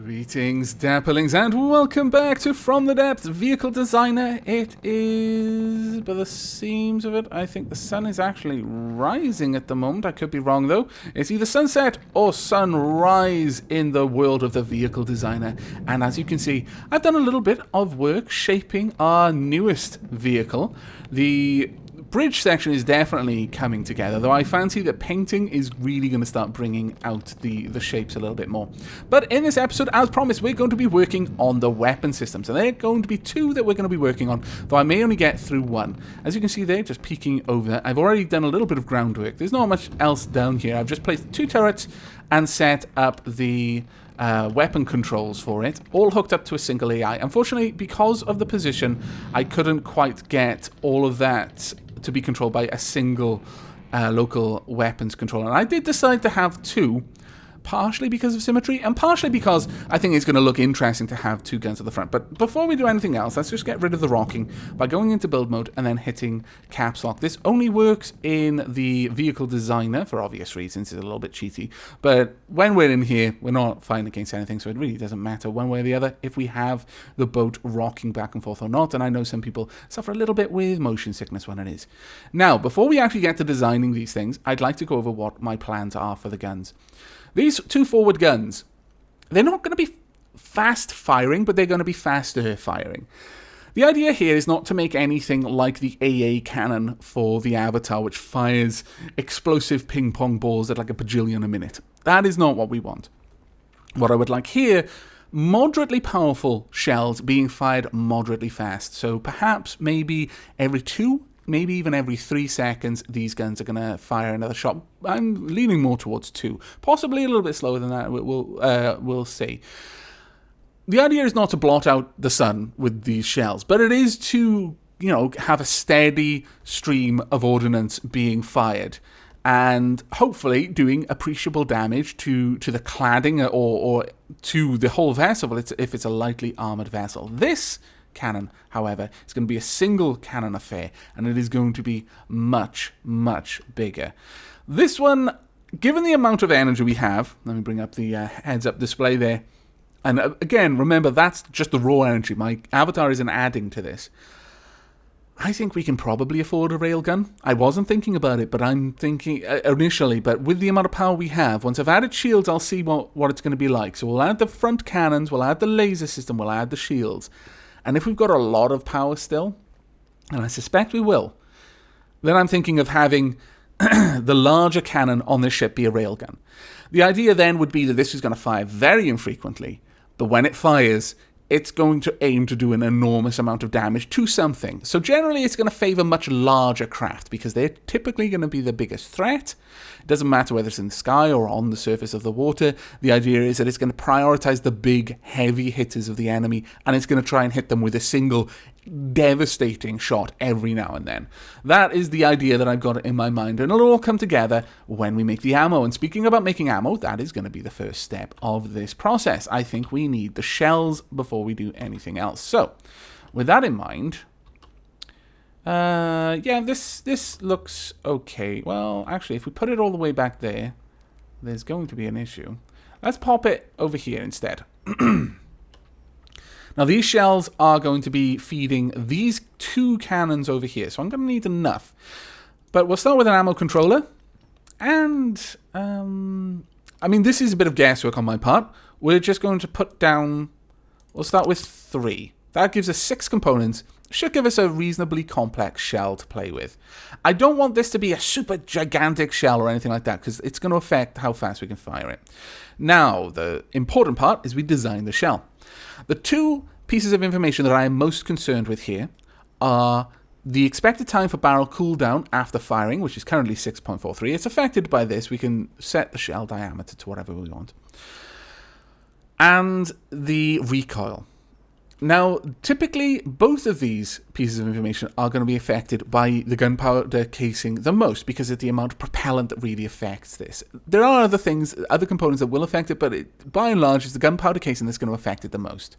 Greetings, Dapplings, and welcome back to From the Depths Vehicle Designer. It is, by the seams of it, I think the sun is actually rising at the moment. I could be wrong, though. It's either sunset or sunrise in the world of the Vehicle Designer. And as you can see, I've done a little bit of work shaping our newest vehicle. The bridge section is definitely coming together, though I fancy that painting is really going to start bringing out the shapes a little bit more. But in this episode, as promised, we're going to be working on the weapon systems, and there are going to be two that we're going to be working on, though I may only get through one. As you can see there, just peeking over there, I've already done a little bit of groundwork. There's not much else down here. I've just placed two turrets and set up the weapon controls for it, all hooked up to a single AI. Unfortunately, because of the position, I couldn't quite get all of that to be controlled by a single local weapons controller. And I did decide to have two, partially because of symmetry, and partially because I think it's going to look interesting to have two guns at the front. But before we do anything else, let's just get rid of the rocking by going into build mode and then hitting caps lock. This only works in the Vehicle Designer for obvious reasons. It's a little bit cheaty, but when we're in here, we're not fighting against anything, so it really doesn't matter one way or the other if we have the boat rocking back and forth or not. And I know some people suffer a little bit with motion sickness when it is. Now, before we actually get to designing these things, I'd like to go over what my plans are for the guns. These two forward guns, they're not going to be fast firing, but they're going to be faster firing. The idea here is not to make anything like the AA cannon for the Avatar, which fires explosive ping pong balls at like a bajillion a minute. That is not what we want. What I would like here, moderately powerful shells being fired moderately fast. So perhaps maybe every 2, maybe even every 3 seconds, these guns are going to fire another shot. I'm leaning more towards 2. Possibly a little bit slower than that, we'll see. The idea is not to blot out the sun with these shells, but it is to, have a steady stream of ordnance being fired and hopefully doing appreciable damage to the cladding or to the whole vessel if it's a lightly armored vessel. This cannon, however, is going to be a single cannon affair, and it is going to be much, much bigger. This one, given the amount of energy we have, let me bring up the heads-up display there, and again, remember, that's just the raw energy. My avatar isn't adding to this. I think we can probably afford a railgun. I wasn't thinking about it, but I'm thinking initially, but with the amount of power we have, once I've added shields, I'll see what it's going to be like. So we'll add the front cannons, we'll add the laser system, we'll add the shields. And if we've got a lot of power still, and I suspect we will, then I'm thinking of having the larger cannon on this ship be a railgun. The idea then would be that this is going to fire very infrequently, but when it fires, it's going to aim to do an enormous amount of damage to something. So generally, it's going to favor much larger craft because they're typically going to be the biggest threat. It doesn't matter whether it's in the sky or on the surface of the water. The idea is that it's going to prioritize the big, heavy hitters of the enemy, and it's going to try and hit them with a single devastating shot every now and then. That is the idea that I've got in my mind, and it'll all come together when we make the ammo. And speaking about making ammo, that is going to be the first step of this process. I think we need the shells before we do anything else. So, with that in mind, yeah, this looks okay. Well, actually, if we put it all the way back there, there's going to be an issue. Let's pop it over here instead. Now, these shells are going to be feeding these two cannons over here, so I'm going to need enough. But we'll start with an ammo controller. And, I mean, this is a bit of guesswork on my part. We're just going to put down... We'll start with 3. That gives us 6 components. Should give us a reasonably complex shell to play with. I don't want this to be a super gigantic shell or anything like that, because it's going to affect how fast we can fire it. Now, the important part is we design the shell. The 2 pieces of information that I am most concerned with here are the expected time for barrel cooldown after firing, which is currently 6.43. It's affected by this. We can set the shell diameter to whatever we want. And the recoil. Now, typically, both of these pieces of information are going to be affected by the gunpowder casing the most because of the amount of propellant that really affects this. There are other things, other components that will affect it, but by and large, it's the gunpowder casing that's going to affect it the most.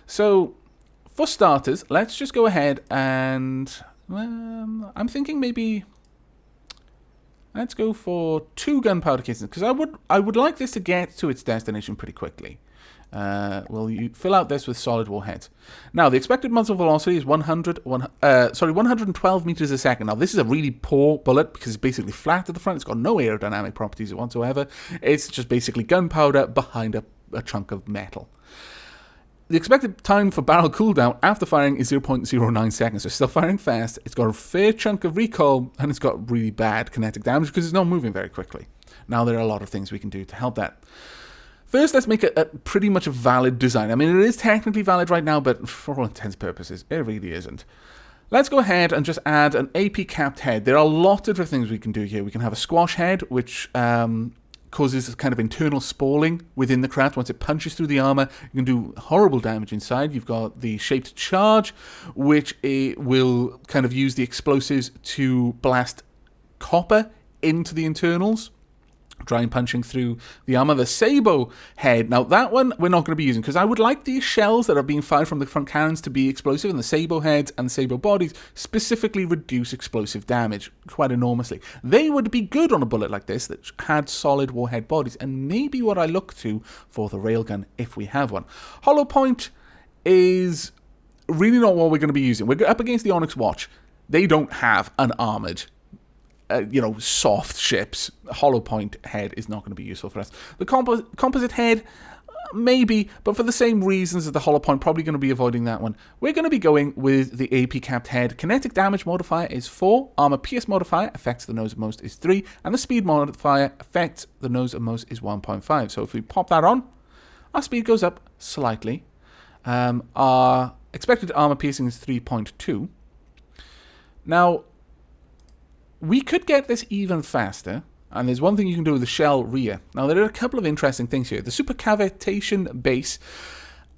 So, for starters, let's just go ahead and... I'm thinking maybe... Let's go for 2 gunpowder casings, because I would like this to get to its destination pretty quickly. We'll fill out this with solid warheads. Now, the expected muzzle velocity is 112 meters a second. Now, this is a really poor bullet because it's basically flat at the front. It's got no aerodynamic properties whatsoever. It's just basically gunpowder behind a chunk of metal. The expected time for barrel cooldown after firing is 0.09 seconds, so it's still firing fast. It's got a fair chunk of recoil, and it's got really bad kinetic damage because it's not moving very quickly. Now, there are a lot of things we can do to help that. First, let's make a pretty much a valid design. I mean, it is technically valid right now, but for all intents and purposes, it really isn't. Let's go ahead and just add an AP-capped head. There are a lot of different things we can do here. We can have a squash head, which causes kind of internal spalling within the craft. Once it punches through the armor, you can do horrible damage inside. You've got the shaped charge, which will kind of use the explosives to blast copper into the internals, try and punching through the armor. The Sabo head, now that one we're not going to be using because I would like these shells that are being fired from the front cannons to be explosive, and the Sabo heads and the Sabo bodies specifically reduce explosive damage quite enormously. They would be good on a bullet like this that had solid warhead bodies, and maybe what I look to for the railgun if we have one. Hollow point is really not what we're going to be using. We're up against the Onyx Watch. They don't have an armored soft ships. Hollow point head is not going to be useful for us. The composite head, maybe, but for the same reasons as the hollow point, probably going to be avoiding that one. We're going to be going with the AP capped head. Kinetic damage modifier is 4, armor pierce modifier affects the nose of most is 3, and the speed modifier affects the nose of most is 1.5. So if we pop that on, our speed goes up slightly. Our expected armor piercing is 3.2. Now, we could get this even faster, and there's one thing you can do with the shell rear. Now, there are a couple of interesting things here. The supercavitation base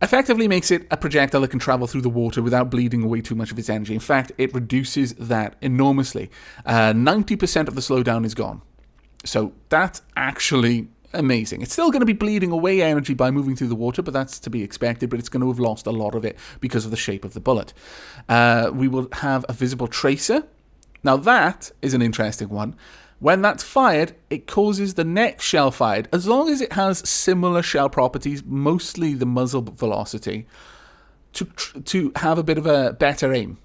effectively makes it a projectile that can travel through the water without bleeding away too much of its energy. In fact, it reduces that enormously. 90% of the slowdown is gone. So that's actually amazing. It's still going to be bleeding away energy by moving through the water, but that's to be expected, but it's going to have lost a lot of it because of the shape of the bullet. We will have a visible tracer. Now that is an interesting one. When that's fired, it causes the next shell fired, as long as it has similar shell properties, mostly the muzzle velocity, to have a bit of a better aim.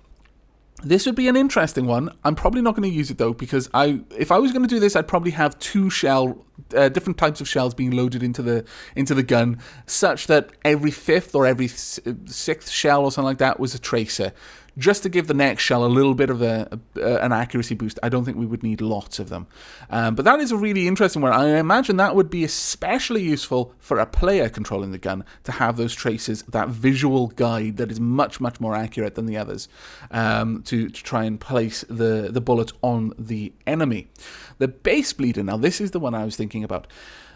This would be an interesting one. I'm probably not going to use it though, because if I was going to do this, I'd probably have two different types of shells being loaded into the gun, such that every fifth or every sixth shell or something like that was a tracer, just to give the next shell a little bit of an accuracy boost. I don't think we would need lots of them. But that is a really interesting one. I imagine that would be especially useful for a player controlling the gun, to have those tracers, that visual guide that is much, much more accurate than the others, to try and place the bullet on the enemy. The base bleeder, now this is the one I was thinking about.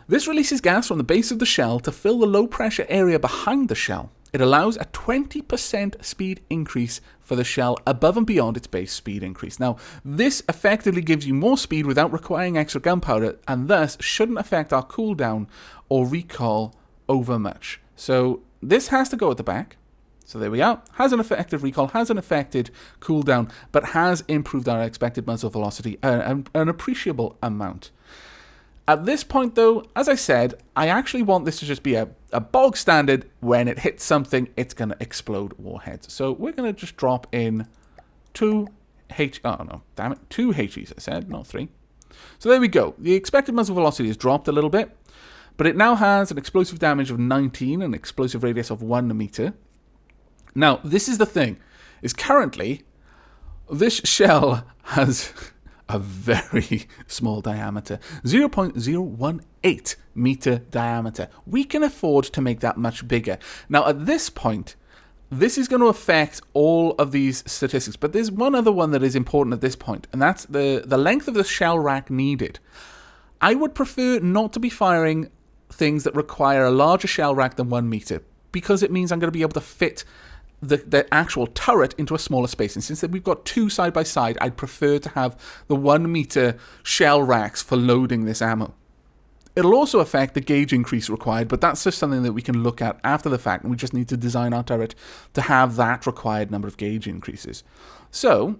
This releases gas from the base of the shell to fill the low pressure area behind the shell. It allows a 20% speed increase for the shell above and beyond its base speed increase. Now, this effectively gives you more speed without requiring extra gunpowder, and thus shouldn't affect our cooldown or recoil over much. So this has to go at the back. So there we are. Has an effective recoil, has an affected cooldown, but has improved our expected muzzle velocity an appreciable amount. At this point, though, as I said, I actually want this to just be a bog standard. When it hits something, it's going to explode warheads. So we're going to just drop in two HEs, I said, not 3. So there we go. The expected muzzle velocity has dropped a little bit, but it now has an explosive damage of 19 and an explosive radius of 1 meter. Now, this is the thing, is currently, this shell has a very small diameter, 0.018 meter diameter. We can afford to make that much bigger. Now, at this point, this is going to affect all of these statistics, but there's one other one that is important at this point, and that's the length of the shell rack needed. I would prefer not to be firing things that require a larger shell rack than 1 meter, because it means I'm going to be able to fit the actual turret into a smaller space. And since we've got 2 side by side, I'd prefer to have the 1 meter shell racks for loading this ammo. It'll also affect the gauge increase required, but that's just something that we can look at after the fact, and we just need to design our turret to have that required number of gauge increases. So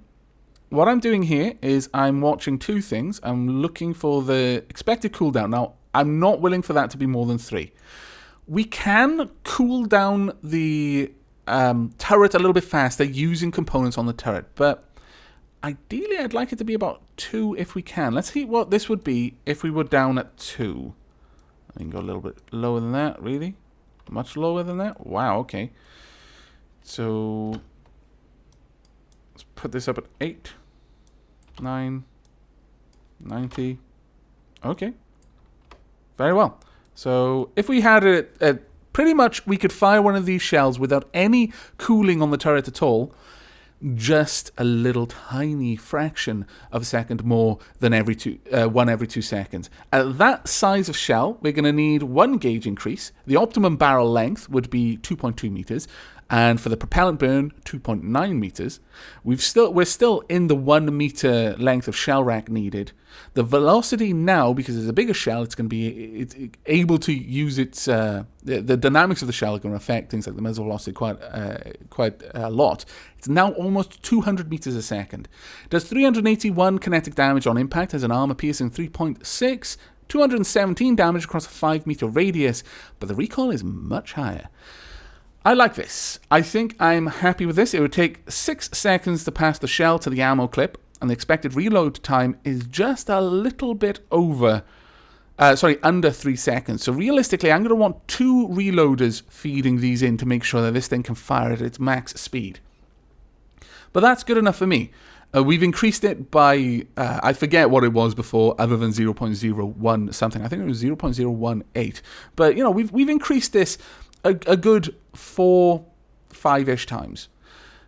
what I'm doing here is I'm watching 2 things. I'm looking for the expected cooldown. Now, I'm not willing for that to be more than 3. We can cool down the turret a little bit faster using components on the turret, but ideally I'd like it to be about 2 if we can. Let's see what this would be if we were down at 2. I can go a little bit lower than that, really? Much lower than that? Wow, okay. So let's put this up at 8, 9, 90. Okay. Very well. So if we had it at pretty much, we could fire one of these shells without any cooling on the turret at all. Just a little tiny fraction of a second more than every 2 seconds. At that size of shell, we're going to need 1 gauge increase. The optimum barrel length would be 2.2 meters, and for the propellant burn, 2.9 meters. We're still in the 1 meter length of shell rack needed. The velocity now, because it's a bigger shell, it's going to be able to use its the dynamics of the shell are going to affect things like the muzzle velocity quite a lot. It's now almost 200 meters a second. Does 381 kinetic damage on impact, has an armor piercing 3.6, 217 damage across a 5 meter radius, but the recoil is much higher. I like this. I think I'm happy with this. It would take 6 seconds to pass the shell to the ammo clip, and the expected reload time is just a little bit under 3 seconds. So realistically, I'm going to want 2 reloaders feeding these in to make sure that this thing can fire at its max speed. But that's good enough for me. We've increased it by, I forget what it was before, other than 0.01 something. I think it was 0.018. But, you know, we've increased this a good 4-5-ish times.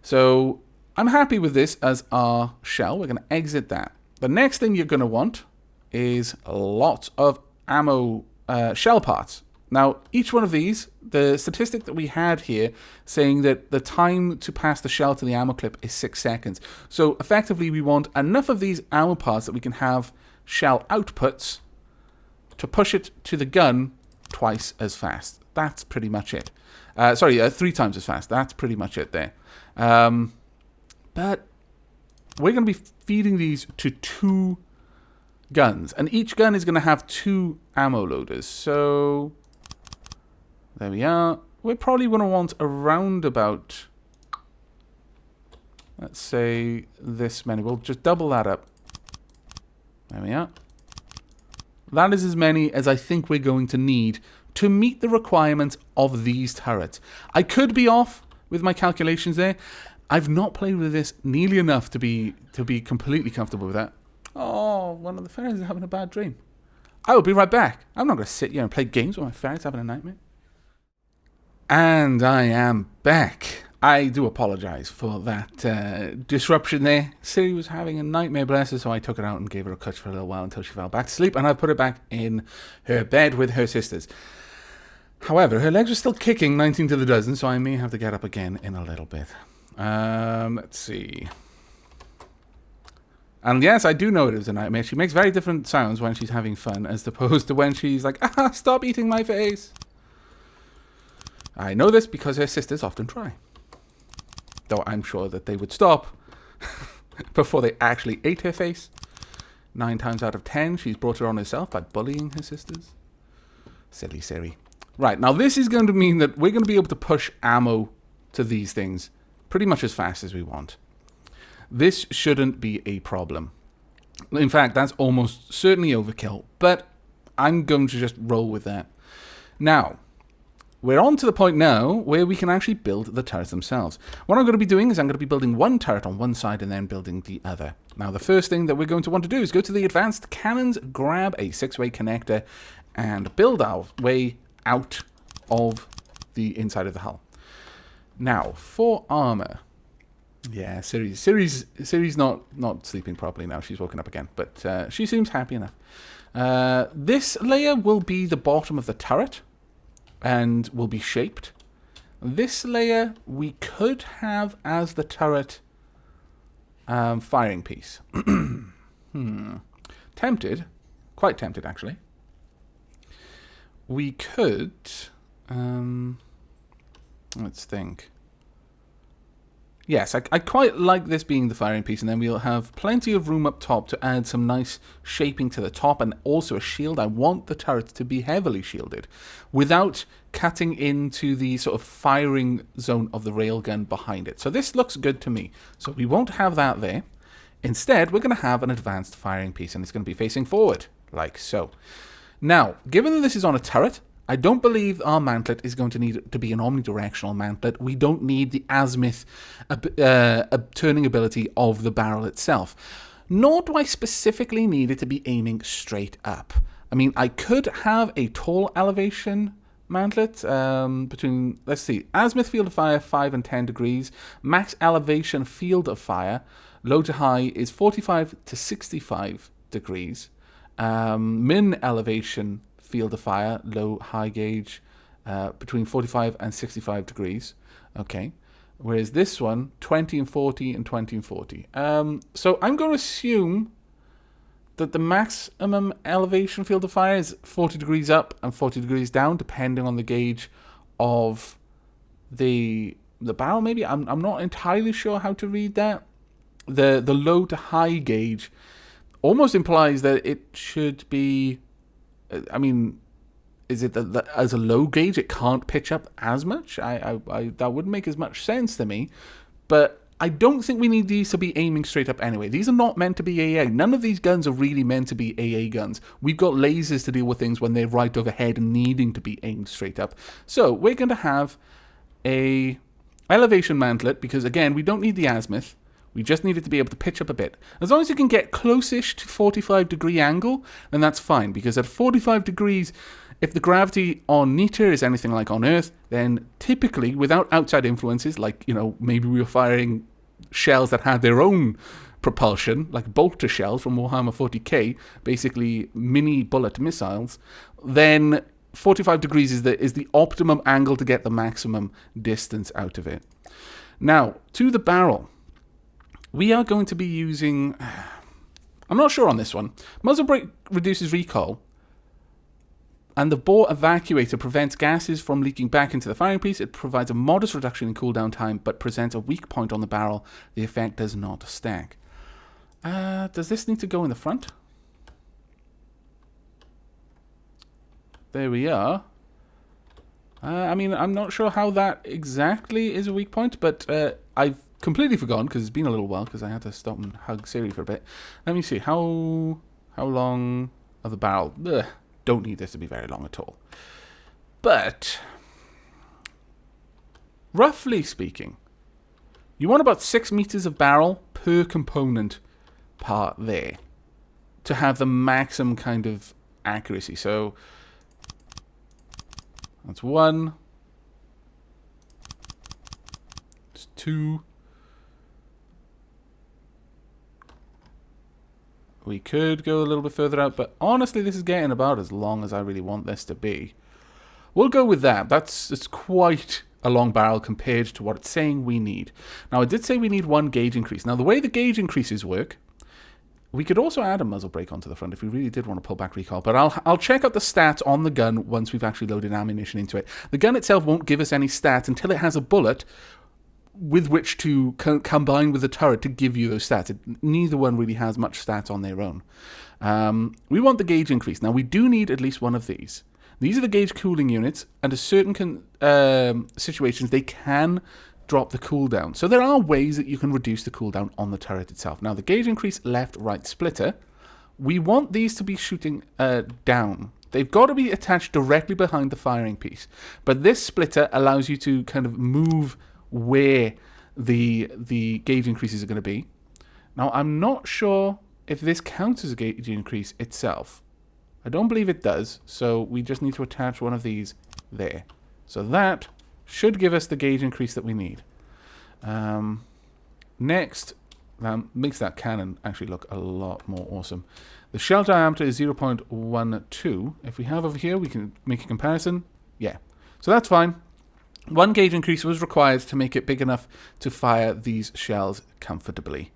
So I'm happy with this as our shell. We're going to exit that. The next thing you're going to want is lots of ammo shell parts. Now, each one of these, the statistic that we had here saying that the time to pass the shell to the ammo clip is 6 seconds. So effectively, we want enough of these ammo parts that we can have shell outputs to push it to the gun twice as fast. That's pretty much it. 3 times as fast. That's pretty much it there. But we're going to be feeding these to 2 guns. And each gun is going to have 2 ammo loaders. So there we are. We're probably going to want around about, let's say, this many. We'll just double that up. There we are. That is as many as I think we're going to need to meet the requirements of these turrets. I could be off with my calculations there. I've not played with this nearly enough to be completely comfortable with that. Oh, one of the ferrets is having a bad dream. I will be right back. I'm not going to sit here and play games with my ferrets having a nightmare. And I am back. I do apologize for that disruption there. Siri was having a nightmare, bless her, so I took her out and gave her a cut for a little while until she fell back to sleep, and I put her back in her bed with her sisters. However, her legs are still kicking 19 to the dozen, so I may have to get up again in a little bit. Let's see. And yes, I do know it is a nightmare. She makes very different sounds when she's having fun as opposed to when she's like, stop eating my face. I know this because her sisters often try. Though I'm sure that they would stop before they actually ate her face. 9 times out of 10, she's brought her on herself by bullying her sisters. Silly Siri. Right, now this is going to mean that we're going to be able to push ammo to these things pretty much as fast as we want. This shouldn't be a problem. In fact, that's almost certainly overkill, but I'm going to just roll with that. Now, we're on to the point now where we can actually build the turrets themselves. What I'm going to be doing is I'm going to be building one turret on one side and then building the other. Now, the first thing that we're going to want to do is go to the advanced cannons, grab a 6-way connector, and build our way out of the inside of the hull. Now, for armor. Yeah, Siri's not sleeping properly now. She's woken up again, but she seems happy enough. This layer will be the bottom of the turret and will be shaped. This layer we could have as the turret firing piece. Tempted. Quite tempted, actually. We could... let's think. Yes, I quite like this being the firing piece, and then we'll have plenty of room up top to add some nice shaping to the top, and also a shield. I want the turret to be heavily shielded without cutting into the sort of firing zone of the railgun behind it. So this looks good to me. So we won't have that there. Instead, we're going to have an advanced firing piece, and it's going to be facing forward, like so. Now, given that this is on a turret, I don't believe our mantlet is going to need to be an omnidirectional mantlet. We don't need the azimuth turning ability of the barrel itself. Nor do I specifically need it to be aiming straight up. I mean, I could have a tall elevation mantlet between, let's see, azimuth field of fire 5 and 10 degrees, max elevation field of fire, low to high is 45 to 65 degrees, min elevation field of fire, low, high gauge, between 45 and 65 degrees. Okay. Whereas this one, 20 and 40 and 20 and 40. So I'm going to assume that the maximum elevation field of fire is 40 degrees up and 40 degrees down, depending on the gauge of the barrel, maybe. I'm not entirely sure how to read that. The low to high gauge almost implies that it should be... I mean, is it that as a low gauge it can't pitch up as much? I that wouldn't make as much sense to me. But I don't think we need these to be aiming straight up anyway. These are not meant to be AA. None of these guns are really meant to be AA guns. We've got lasers to deal with things when they're right overhead and needing to be aimed straight up. So we're going to have a elevation mantlet because, again, we don't need the azimuth. We just need it to be able to pitch up a bit. As long as you can get close-ish to 45-degree angle, then that's fine. Because at 45 degrees, if the gravity on Nita is anything like on Earth, then typically, without outside influences, like, you know, maybe we were firing shells that had their own propulsion, like bolter shells from Warhammer 40k, basically mini bullet missiles, then 45 degrees is the optimum angle to get the maximum distance out of it. Now, to the barrel. We are going to be using... I'm not sure on this one. Muzzle brake reduces recoil. And the bore evacuator prevents gases from leaking back into the firing piece. It provides a modest reduction in cooldown time, but presents a weak point on the barrel. The effect does not stack. Does this need to go in the front? There we are. I mean, I'm not sure how that exactly is a weak point, but I've completely forgotten because it's been a little while because I had to stop and hug Siri for a bit. Let me see. How long of the barrel? Ugh, don't need this to be very long at all. But, roughly speaking, you want about 6 meters of barrel per component part there to have the maximum kind of accuracy. So, that's 1. It's 2. We could go a little bit further out, but honestly, this is getting about as long as I really want this to be. We'll go with that. It's quite a long barrel compared to what it's saying we need. Now, I did say we need 1 gauge increase. Now, the way the gauge increases work, we could also add a muzzle brake onto the front if we really did want to pull back recoil, but I'll check out the stats on the gun once we've actually loaded ammunition into it. The gun itself won't give us any stats until it has a bullet with which to combine with the turret to give you those stats. Neither one really has much stats on their own. We want the gauge increase. Now, we do need at least one of these. These are the gauge cooling units, and in certain situations, they can drop the cooldown. So there are ways that you can reduce the cooldown on the turret itself. Now, the gauge increase left-right splitter, we want these to be shooting down. They've got to be attached directly behind the firing piece. But this splitter allows you to kind of move where the gauge increases are going to be. Now, I'm not sure if this counts as a gauge increase itself. I don't believe it does, so we just need to attach one of these there. So that should give us the gauge increase that we need. Next, that makes that cannon actually look a lot more awesome. The shell diameter is 0.12. If we have over here, we can make a comparison. Yeah, so that's fine. 1 gauge increase was required to make it big enough to fire these shells comfortably.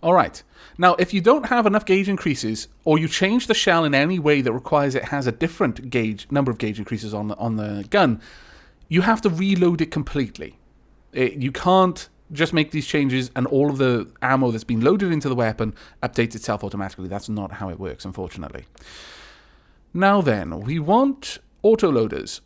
Alright, now if you don't have enough gauge increases, or you change the shell in any way that requires it has a different number of gauge increases on the gun, you have to reload it completely. You can't just make these changes and all of the ammo that's been loaded into the weapon updates itself automatically. That's not how it works, unfortunately. Now then, we want autoloaders.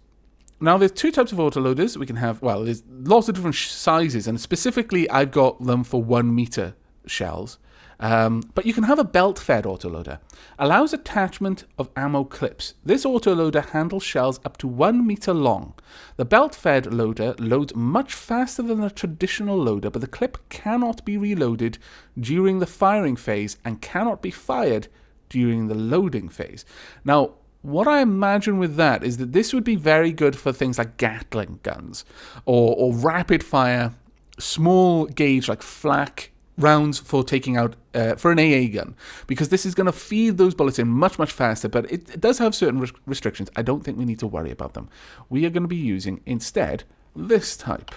Now, there's two types of autoloaders. We can have, well, there's lots of different sizes, and specifically, I've got them for 1 meter shells. But you can have a belt-fed autoloader. Allows attachment of ammo clips. This autoloader handles shells up to 1 meter long. The belt-fed loader loads much faster than a traditional loader, but the clip cannot be reloaded during the firing phase and cannot be fired during the loading phase. Now, what I imagine with that is that this would be very good for things like Gatling guns or rapid-fire, small gauge like flak rounds for taking out for an AA gun, because this is going to feed those bullets in much faster, but it does have certain restrictions. I don't think we need to worry about them. We are going to be using instead this type,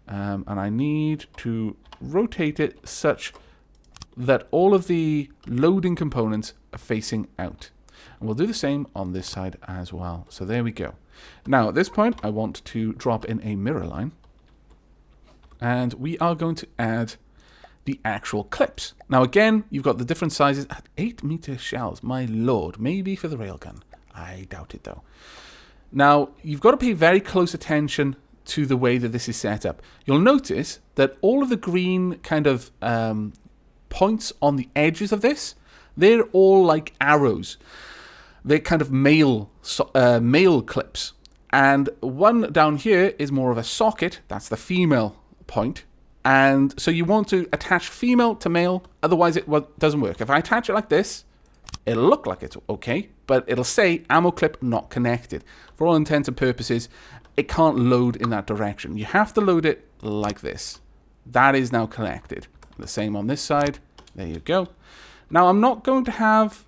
and I need to rotate it such that all of the loading components are facing out, and we'll do the same on this side as well. So there we go. Now at this point I want to drop in a mirror line, and we are going to add the actual clips. Now again, you've got the different sizes at 8 meter shells. My lord, maybe for the railgun. I doubt it though. Now, you've got to pay very close attention to the way that this is set up. You'll notice that all of the green kind of points on the edges of this, they're all like arrows. They're kind of male clips. And one down here is more of a socket. That's the female point. And so you want to attach female to male, otherwise it doesn't work. If I attach it like this, it'll look like it's okay, but it'll say ammo clip not connected. For all intents and purposes, it can't load in that direction. You have to load it like this. That is now connected. The same on this side. There you go. Now I'm not going to have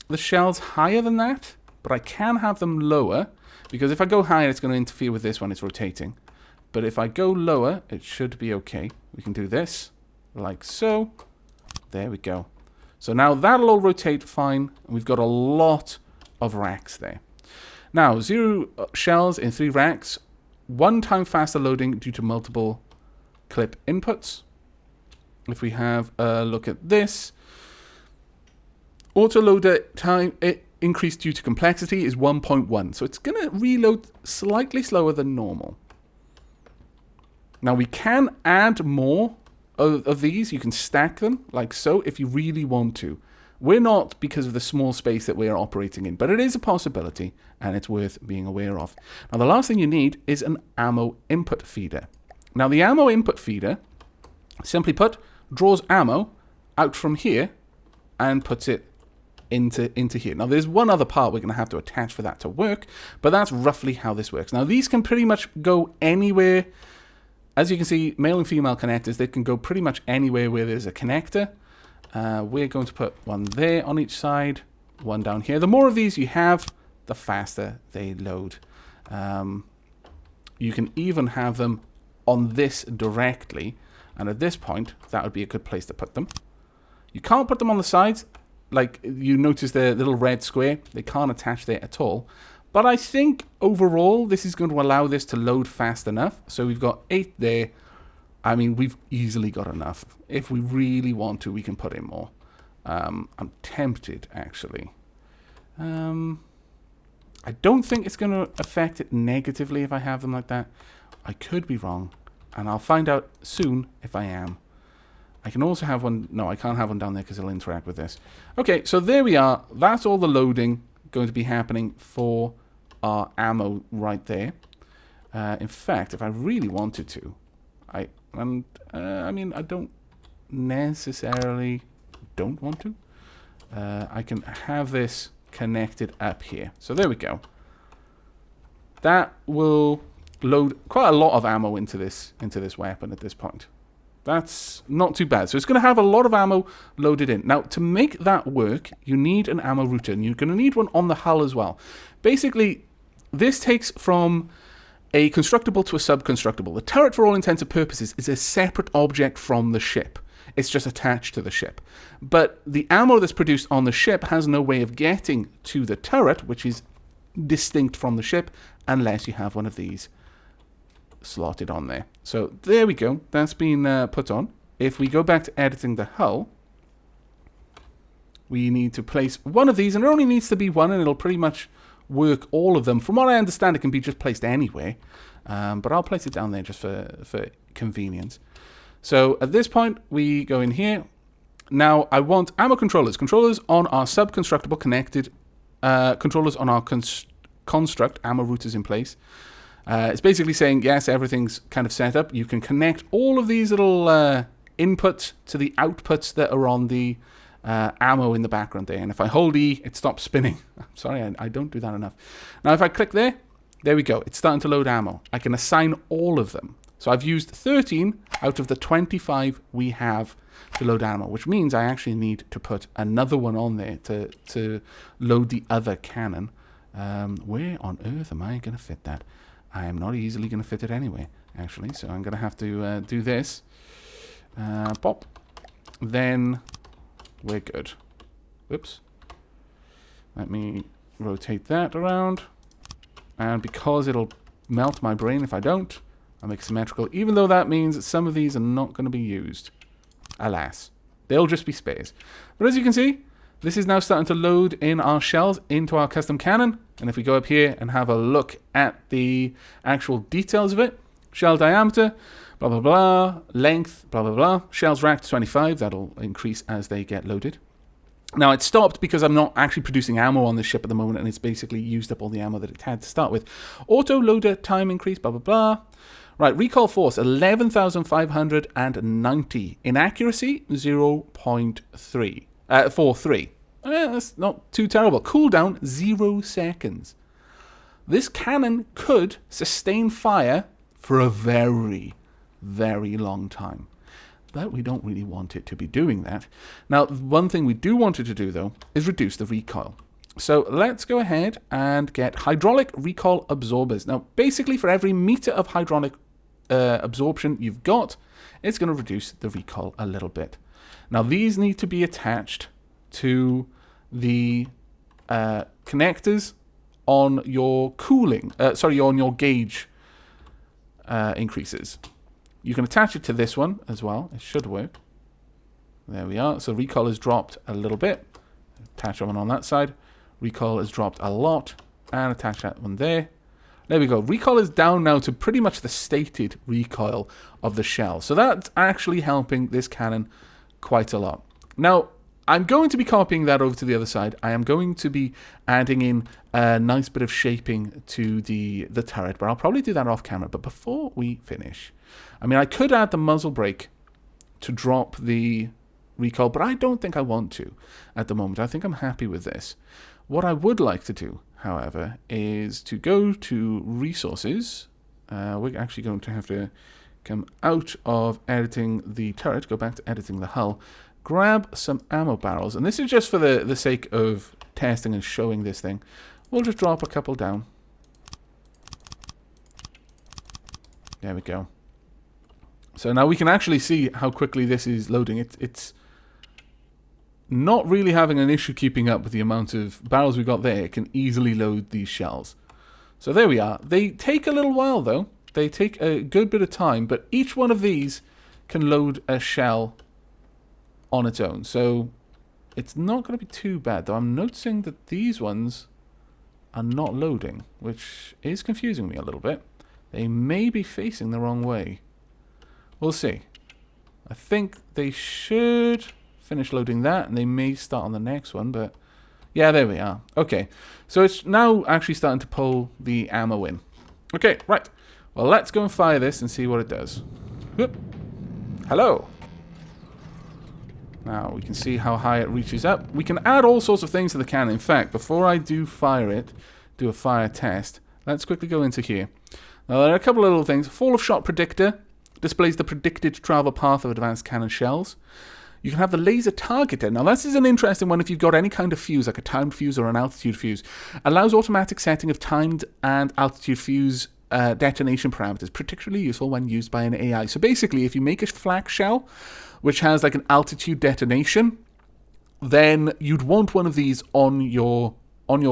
the shells higher than that, but I can have them lower, because if I go higher, it's going to interfere with this when it's rotating. But if I go lower, it should be okay. We can do this, like so. There we go. So now that'll all rotate fine. And we've got a lot of racks there. Now, 0 shells in 3 racks. 1 time faster loading due to multiple clip inputs. If we have a look at this, autoloader time increased due to complexity is 1.1. So it's going to reload slightly slower than normal. Now we can add more of these. You can stack them like so if you really want to. We're not, because of the small space that we're operating in, but it is a possibility and it's worth being aware of. Now the last thing you need is an ammo input feeder. Now the ammo input feeder, simply put, draws ammo out from here and puts it into here. Now there's one other part we're going to have to attach for that to work, but that's roughly how this works. Now these can pretty much go anywhere. As you can see, male and female connectors, they can go pretty much anywhere where there's a connector. We're going to put one there on each side, one down here. The more of these you have, the faster they load. You can even have them on this directly, and at this point, that would be a good place to put them. You can't put them on the sides. Like, you notice the little red square, they can't attach there at all. But I think overall, this is going to allow this to load fast enough. So we've got 8 there. I mean, we've easily got enough. If we really want to, we can put in more. I'm tempted, actually. I don't think it's going to affect it negatively if I have them like that. I could be wrong. And I'll find out soon if I am. I can also have one. No, I can't have one down there because it'll interact with this. Okay, so there we are. That's all the loading going to be happening for our ammo right there. In fact, if I really wanted to, I mean, I don't necessarily don't want to. I can have this connected up here. So there we go. That will load quite a lot of ammo into this weapon at this point. That's not too bad. So it's going to have a lot of ammo loaded in. Now, to make that work, you need an ammo router, and you're going to need one on the hull as well. Basically, this takes from a constructible to a subconstructible. The turret, for all intents and purposes, is a separate object from the ship. It's just attached to the ship. But the ammo that's produced on the ship has no way of getting to the turret, which is distinct from the ship, unless you have one of these slotted on there. So there we go. That's been put on. If we go back to editing the hull, we need to place one of these, and it only needs to be one, and it'll pretty much work all of them. From what I understand, it can be just placed anywhere, but I'll place it down there just for convenience. So at this point, we go in here. Now, I want ammo controllers. Controllers on our sub-constructible connected. Controllers on our construct. Ammo routers in place. It's basically saying, yes, everything's kind of set up. You can connect all of these little inputs to the outputs that are on the ammo in the background there. And if I hold E, it stops spinning. I'm sorry, I don't do that enough. Now, if I click there, there we go. It's starting to load ammo. I can assign all of them. So I've used 13 out of the 25 we have to load ammo, which means I actually need to put another one on there to load the other cannon. Where on earth am I going to fit that? I am not easily going to fit it anyway, actually. So I'm going to have to do this. Pop. Then we're good. Whoops. Let me rotate that around. And because it'll melt my brain if I don't, I'll make it symmetrical, even though that means that some of these are not going to be used. Alas. They'll just be spares. But as you can see, this is now starting to load in our shells into our custom cannon. And if we go up here and have a look at the actual details of it, shell diameter, blah, blah, blah, length, blah, blah, blah, shells racked 25, that'll increase as they get loaded. Now, it stopped because I'm not actually producing ammo on this ship at the moment, and it's basically used up all the ammo that it had to start with. Auto loader time increase, blah, blah, blah. Right, recoil force, 11,590. Inaccuracy, 0.43. That's not too terrible. Cooldown, 0 seconds. This cannon could sustain fire for a very, very long time. But we don't really want it to be doing that. Now, one thing we do want it to do, though, is reduce the recoil. So let's go ahead and get hydraulic recoil absorbers. Now, basically, for every meter of hydraulic absorption you've got, it's going to reduce the recoil a little bit. Now, these need to be attached to the connectors on your cooling, on your gauge increases. You can attach it to this one as well. It should work. There we are. So recoil has dropped a little bit. Attach one on that side. Recoil has dropped a lot. And attach that one there. There we go. Recoil is down now to pretty much the stated recoil of the shell. So that's actually helping this cannon quite a lot. Now, I'm going to be copying that over to the other side. I am going to be adding in a nice bit of shaping to the turret, but I'll probably do that off camera. But before we finish, I mean, I could add the muzzle brake to drop the recoil, but I don't think I want to at the moment. I think I'm happy with this. What I would like to do, however, is to go to resources. We're actually going to have to come out of editing the turret, go back to editing the hull, grab some ammo barrels. And this is just for the sake of testing and showing this thing. We'll just drop a couple down. There we go. So now we can actually see how quickly this is loading. It's not really having an issue keeping up with the amount of barrels we've got there. It can easily load these shells. So there we are. They take a little while, though. They take a good bit of time, but each one of these can load a shell on its own. So it's not going to be too bad, though. I'm noticing that these ones are not loading, which is confusing me a little bit. They may be facing the wrong way. We'll see. I think they should finish loading that, and they may start on the next one, but yeah, there we are. Okay, so it's now actually starting to pull the ammo in. Okay, right. Well, let's go and fire this and see what it does. Whoop. Hello. Now, we can see how high it reaches up. We can add all sorts of things to the cannon. In fact, before I do fire it, do a fire test, let's quickly go into here. Now, there are a couple of little things. Fall of shot predictor displays the predicted travel path of advanced cannon shells. You can have the laser targeter. Now, this is an interesting one if you've got any kind of fuse, like a timed fuse or an altitude fuse. Allows automatic setting of timed and altitude fuse detonation parameters, particularly useful when used by an AI. So basically, if you make a flak shell, which has like an altitude detonation, then you'd want one of these on your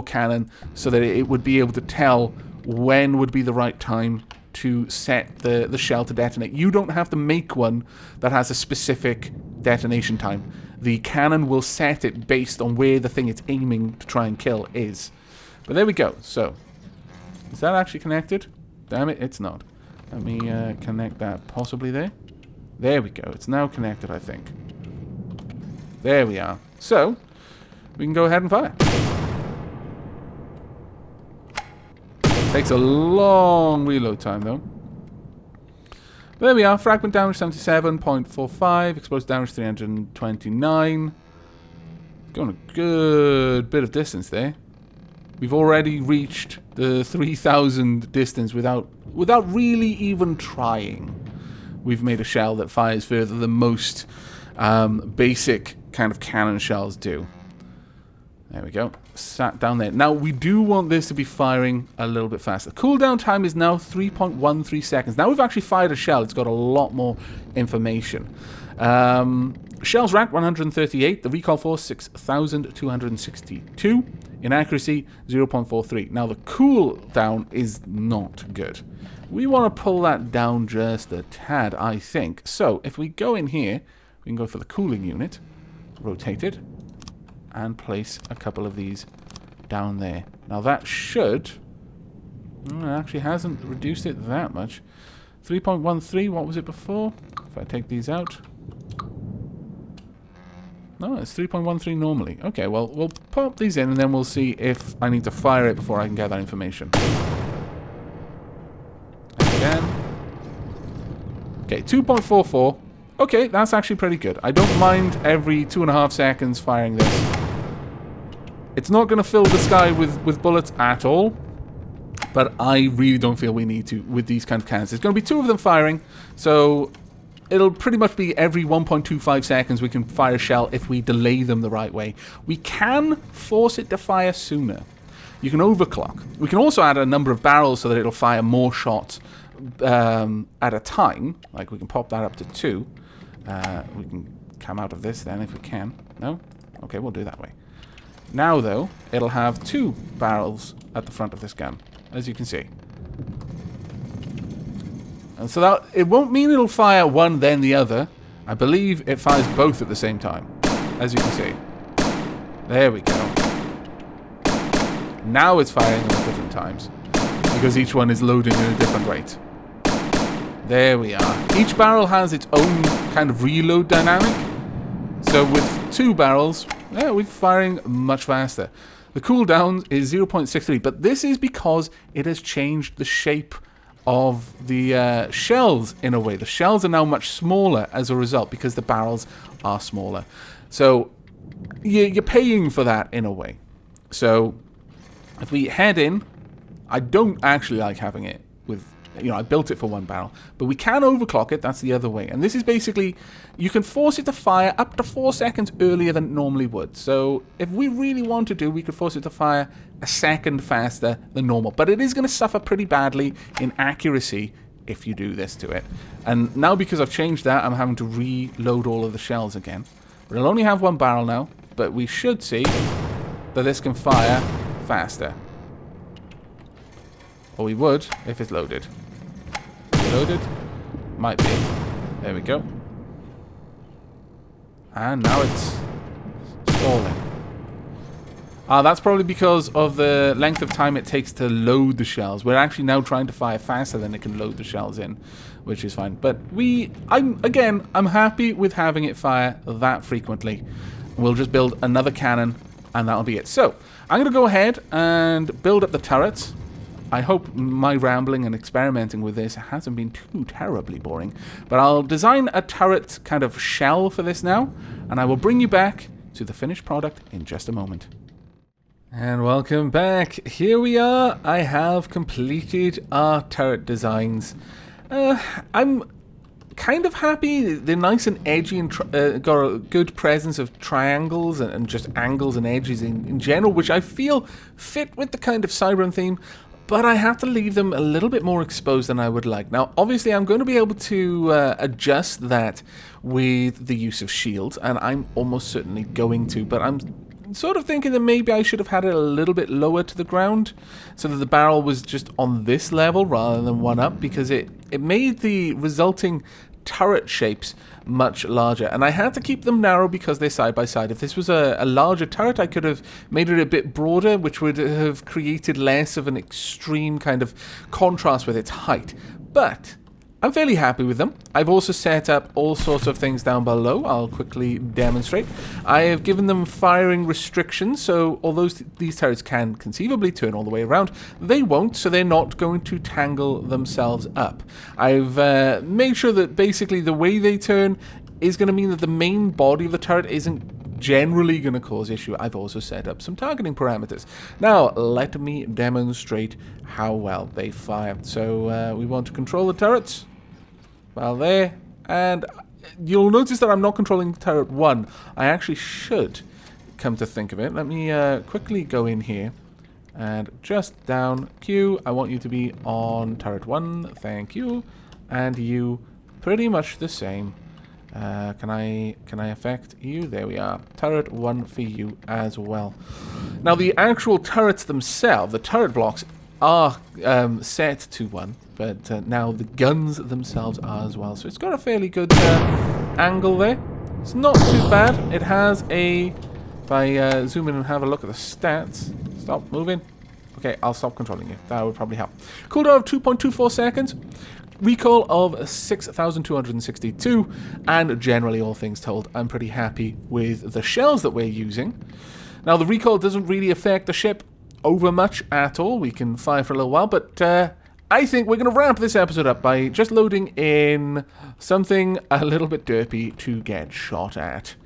cannon so that it would be able to tell when would be the right time to set the shell to detonate. You don't have to make one that has a specific detonation time. The cannon will set it based on where the thing it's aiming to try and kill is. But there we go. So, is that actually connected? Damn it, it's not. Let me connect that possibly there. There we go. It's now connected, I think. There we are. So, we can go ahead and fire. Takes a long reload time, though. There we are. Fragment damage 77.45. Explosive damage 329. Going a good bit of distance there. We've already reached the 3,000 distance without really even trying. We've made a shell that fires further than most basic kind of cannon shells do. There we go. Sat down there. Now, we do want this to be firing a little bit faster. Cooldown time is now 3.13 seconds. Now we've actually fired a shell. It's got a lot more information. Shells ranked 138. The recoil force 6,262. Inaccuracy 0.43. Now, the cooldown is not good. We want to pull that down just a tad, I think. So, if we go in here, we can go for the cooling unit. Rotate it. And place a couple of these down there. Now that should... it actually hasn't reduced it that much. 3.13, what was it before? If I take these out... no, it's 3.13 normally. Okay, well, we'll pop these in and then we'll see if I need to fire it before I can get that information. Again. Okay, 2.44. Okay, that's actually pretty good. I don't mind every 2.5 seconds firing this. It's not going to fill the sky with bullets at all, but I really don't feel we need to with these kind of cannons. There's going to be 2 of them firing, so it'll pretty much be every 1.25 seconds we can fire a shell if we delay them the right way. We can force it to fire sooner. You can overclock. We can also add a number of barrels so that it'll fire more shots at a time. Like, we can pop that up to 2. We can come out of this then if we can. No? Okay, we'll do that way. Now, though, it'll have 2 barrels at the front of this gun, as you can see. And so that it won't mean it'll fire one, then the other. I believe it fires both at the same time, as you can see. There we go. Now it's firing them at different times, because each one is loading at a different rate. There we are. Each barrel has its own kind of reload dynamic. So with 2 barrels, yeah, we're firing much faster. The cooldown is 0.63, but this is because it has changed the shape of the shells in a way. The shells are now much smaller as a result because the barrels are smaller. So you're paying for that in a way. So if we head in, I don't actually like having it with... I built it for 1 barrel, but we can overclock it. That's the other way. And this is basically, you can force it to fire up to 4 seconds earlier than it normally would. So if we really want to do, we could force it to fire a second faster than normal. But it is going to suffer pretty badly in accuracy if you do this to it. And now because I've changed that, I'm having to reload all of the shells again. But it'll only have 1 barrel now, but we should see that this can fire faster. Or we would if it's loaded. Loaded? Might be. There we go. And now it's stalling. That's probably because of the length of time it takes to load the shells. We're actually now trying to fire faster than it can load the shells in, which is fine. But I'm happy with having it fire that frequently. We'll just build another cannon, and that'll be it. So, I'm going to go ahead and build up the turrets. I hope my rambling and experimenting with this hasn't been too terribly boring. But I'll design a turret kind of shell for this now, and I will bring you back to the finished product in just a moment. And welcome back. Here we are. I have completed our turret designs. I'm kind of happy. They're nice and edgy and got a good presence of triangles and just angles and edges in general, which I feel fit with the kind of Cybran theme. But I have to leave them a little bit more exposed than I would like. Now, obviously, I'm going to be able to adjust that with the use of shields, and I'm almost certainly going to, but I'm sort of thinking that maybe I should have had it a little bit lower to the ground so that the barrel was just on this level rather than one up, because it made the resulting turret shapes much larger, and I had to keep them narrow because they're side by side. If this was a larger turret, I could have made it a bit broader, which would have created less of an extreme kind of contrast with its height. But I'm fairly happy with them. I've also set up all sorts of things down below. I'll quickly demonstrate. I have given them firing restrictions, so although these turrets can conceivably turn all the way around, they won't, so they're not going to tangle themselves up. I've made sure that basically the way they turn is going to mean that the main body of the turret isn't generally going to cause issue. I've also set up some targeting parameters. Now, let me demonstrate how well they fire. So we want to control the turrets. Well, there. And you'll notice that I'm not controlling turret 1. I actually should, come to think of it. Let me quickly go in here. And just down. Q, I want you to be on turret 1. Thank you. And you, pretty much the same. Can I affect you? There we are. Turret 1 for you as well. Now, the actual turrets themselves, the turret blocks, are set to 1, but now the guns themselves are as well. So it's got a fairly good angle there. It's not too bad. It has a... If I zoom in and have a look at the stats... Stop moving. Okay, I'll stop controlling you. That would probably help. Cooldown of 2.24 seconds. Recoil of 6,262, and generally, all things told, I'm pretty happy with the shells that we're using. Now, the recoil doesn't really affect the ship over much at all. We can fire for a little while, but I think we're going to wrap this episode up by just loading in something a little bit derpy to get shot at.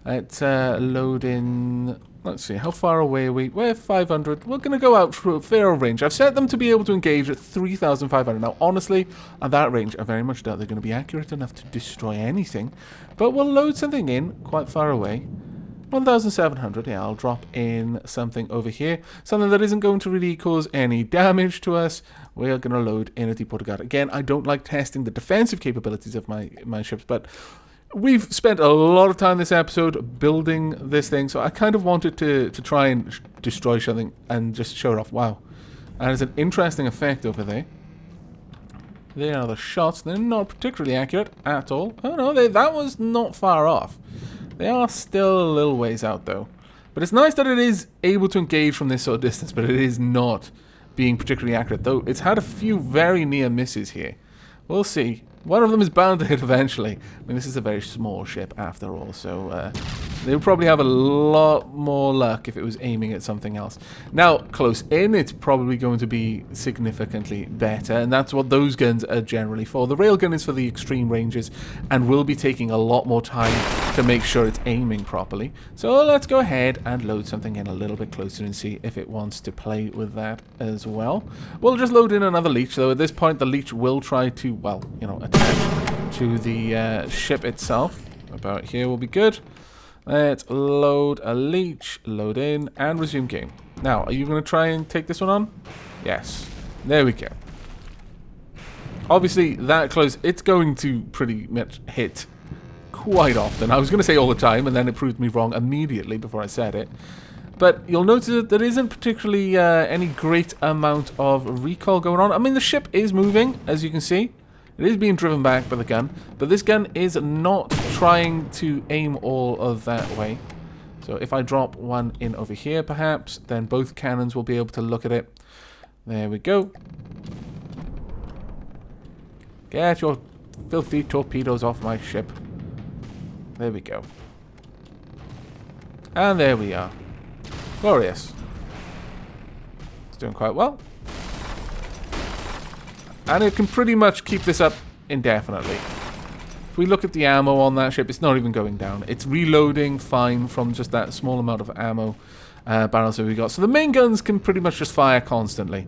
Let's load in... Let's see, how far away are we? We're 500. We're going to go out for a fair range. I've set them to be able to engage at 3,500. Now, honestly, at that range, I very much doubt they're going to be accurate enough to destroy anything. But we'll load something in quite far away. 1,700. Yeah, I'll drop in something over here. Something that isn't going to really cause any damage to us. We're going to load in a deep water guard. Again, I don't like testing the defensive capabilities of my ships, but... We've spent a lot of time this episode building this thing, so I kind of wanted to try and destroy something and just show it off. Wow. And it's an interesting effect over there. There are the shots. They're not particularly accurate at all. Oh no, that was not far off. They are still a little ways out though. But it's nice that it is able to engage from this sort of distance, but it is not being particularly accurate, though it's had a few very near misses here. We'll see. One of them is bound to hit eventually. I mean, this is a very small ship after all, so they would probably have a lot more luck if it was aiming at something else. Now, close in, it's probably going to be significantly better, and that's what those guns are generally for. The railgun is for the extreme ranges, and will be taking a lot more time to make sure it's aiming properly. So let's go ahead and load something in a little bit closer and see if it wants to play with that as well. We'll just load in another leech, though. At this point, the leech will try to, well, you know, attach to the ship itself. About here will be good. Let's load a leech, load in, and resume game. Now, are you going to try and take this one on? Yes. There we go. Obviously, that close, it's going to pretty much hit quite often. I was going to say all the time, and then it proved me wrong immediately before I said it. But you'll notice that there isn't particularly any great amount of recoil going on. I mean, the ship is moving, as you can see. It is being driven back by the gun, but this gun is not trying to aim all of that way. So if I drop one in over here, perhaps, then both cannons will be able to look at it. There we go. Get your filthy torpedoes off my ship. There we go. And there we are. Glorious. It's doing quite well. And it can pretty much keep this up indefinitely. If we look at the ammo on that ship, it's not even going down. It's reloading fine from just that small amount of ammo barrels that we got. So the main guns can pretty much just fire constantly.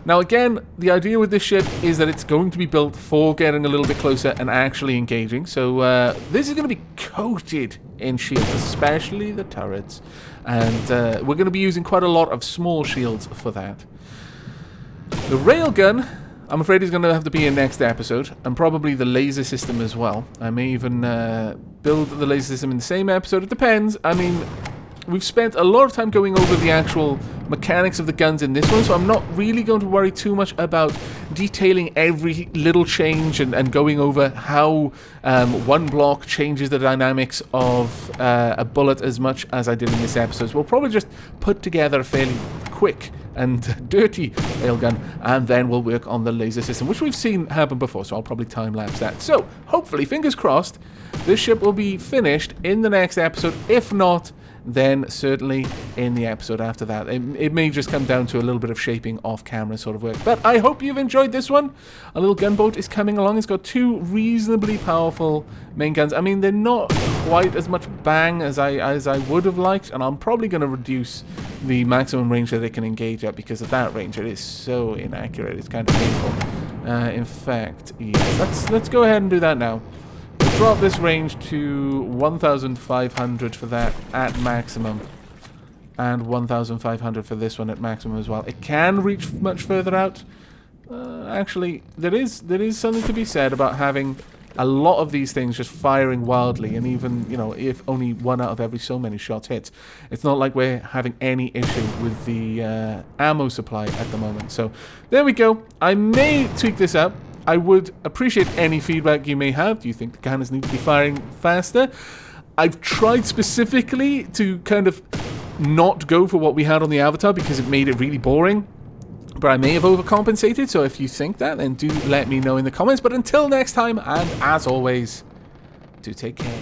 Now again, the idea with this ship is that it's going to be built for getting a little bit closer and actually engaging. So this is going to be coated in shields, especially the turrets. And we're going to be using quite a lot of small shields for that. The railgun, I'm afraid, is going to have to be in next episode, and probably the laser system as well. I may even build the laser system in the same episode. It depends. I mean, we've spent a lot of time going over the actual mechanics of the guns in this one, so I'm not really going to worry too much about detailing every little change and going over how one block changes the dynamics of a bullet as much as I did in this episode. So we'll probably just put together a fairly quick and dirty railgun, and then we'll work on the laser system, which we've seen happen before, so I'll probably time-lapse that. So, hopefully, fingers crossed, this ship will be finished in the next episode. If not, then certainly in the episode after that. It may just come down to a little bit of shaping off camera sort of work. But I hope you've enjoyed this one. A little gunboat is coming along. It's got two reasonably powerful main guns. I mean, they're not quite as much bang as I would have liked, and I'm probably going to reduce the maximum range that they can engage at because of that range. It is so inaccurate. It's kind of painful. In fact, yes, let's go ahead and do that now. Drop this range to 1,500 for that at maximum, and 1,500 for this one at maximum as well. It can reach much further out. Actually, there is something to be said about having a lot of these things just firing wildly, and even, you know, if only one out of every so many shots hits, it's not like we're having any issue with the ammo supply at the moment. So there we go. I may tweak this up. I would appreciate any feedback you may have. Do you think the cannons need to be firing faster? I've tried specifically to kind of not go for what we had on the Avatar because it made it really boring. But I may have overcompensated, so if you think that, then do let me know in the comments. But until next time, and as always, do take care.